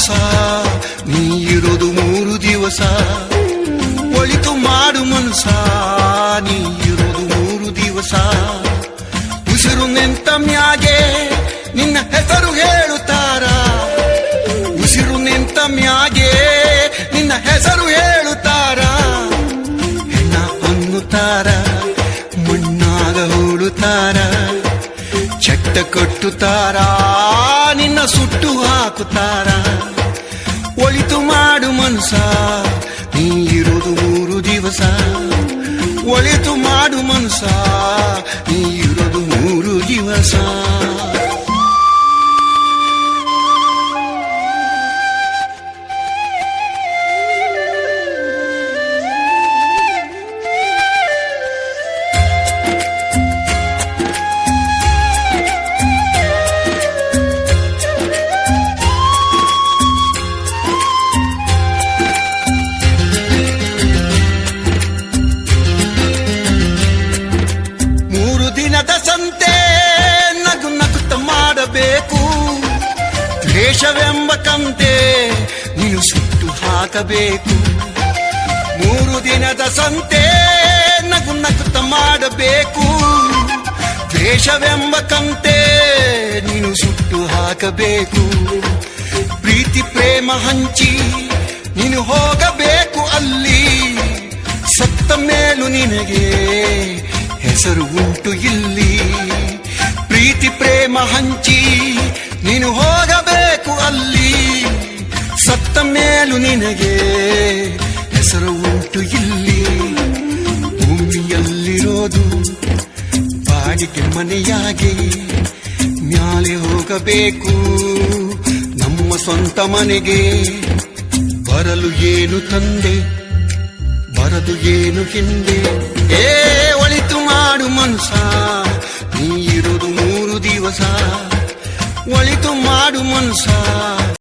ಮನಸ ನೀ ಇರೋದು 3 ದಿವಸ. ಒಳಿತು ಮಾಡು ಮನಸ ನೀ ಇರೋದು 3 ದಿವಸ. ಉಸಿರು ನಿಂತ ಮ್ಯಾಗೆ ನಿನ್ನ ಹೆಸರು ಹೇಳುತ್ತಾರ. ಉಸಿರು ನಿಂತ ಮ್ಯಾಗೆ ನಿನ್ನ ಹೆಸರು ಹೇಳುತ್ತಾರ. ಹೆಣ್ಣ ಅನ್ನುತ್ತಾರ, ಮಣ್ಣಾಗ ಹೂಳುತ್ತಾರ, ಚಟ್ಟ ಕಟ್ಟುತ್ತಾರ, ನಿನ್ನ ಸುಟ್ಟು ಹಾಕುತ್ತಾರ. ಒಳಿತು ಮಾಡು ಮನಸ ನೀ ಇರೋದು 3 ದಿವಸ. ಒಳಿತು ಮಾಡು ಮನಸ ನೀ ಇರೋದು 3 ದಿವಸ. ಸಂತೆ ನಗು ನಗುತ್ತ ಮಾಡಬೇಕು. ದ್ವೇಷವೆಂಬ ಕಂತೆ ನೀನು ಸುಟ್ಟು ಹಾಕಬೇಕು. 3 ದಿನದ ಸಂತೆ ನಗು ನಗುತ್ತ ಮಾಡಬೇಕು. ದ್ವೇಷವೆಂಬ ಕಂತೆ ನೀನು ಸುಟ್ಟು ಹಾಕಬೇಕು. ಪ್ರೀತಿ ಪ್ರೇಮ ಹಂಚಿ ನೀನು ಹೋಗಬೇಕು ಅಲ್ಲಿ. ಸತ್ತ ಮೇಲೂ ನಿನಗೆ ಹೆಸರು ಉಂಟು ಇಲ್ಲಿ. ಪ್ರೀತಿ ಪ್ರೇಮ ಹಂಚಿ ನೀನು ಹೋಗಬೇಕು ಅಲ್ಲಿ. ಸತ್ತ ಮೇಲೂ ನಿನಗೆ ಹೆಸರು ಉಂಟು ಇಲ್ಲಿ. ಭೂಮಿಯಲ್ಲಿರೋದು ಬಾಡಿಗೆ ಮನೆಯಾಗಿ ಮ್ಯಾಲೆ ಹೋಗಬೇಕು ನಮ್ಮ ಸ್ವಂತ ಮನೆಗೆ. ಬರಲು ಏನು ತಂದೆ, ಬರದು ಏನು ಹಿಂದೆ. ಒಳಿತು ಮಾಡು ಮನಸ ನೀ ಇರೋದು 3 ದಿವಸ. ಒಳಿತು ಮಾಡು ಮನಸ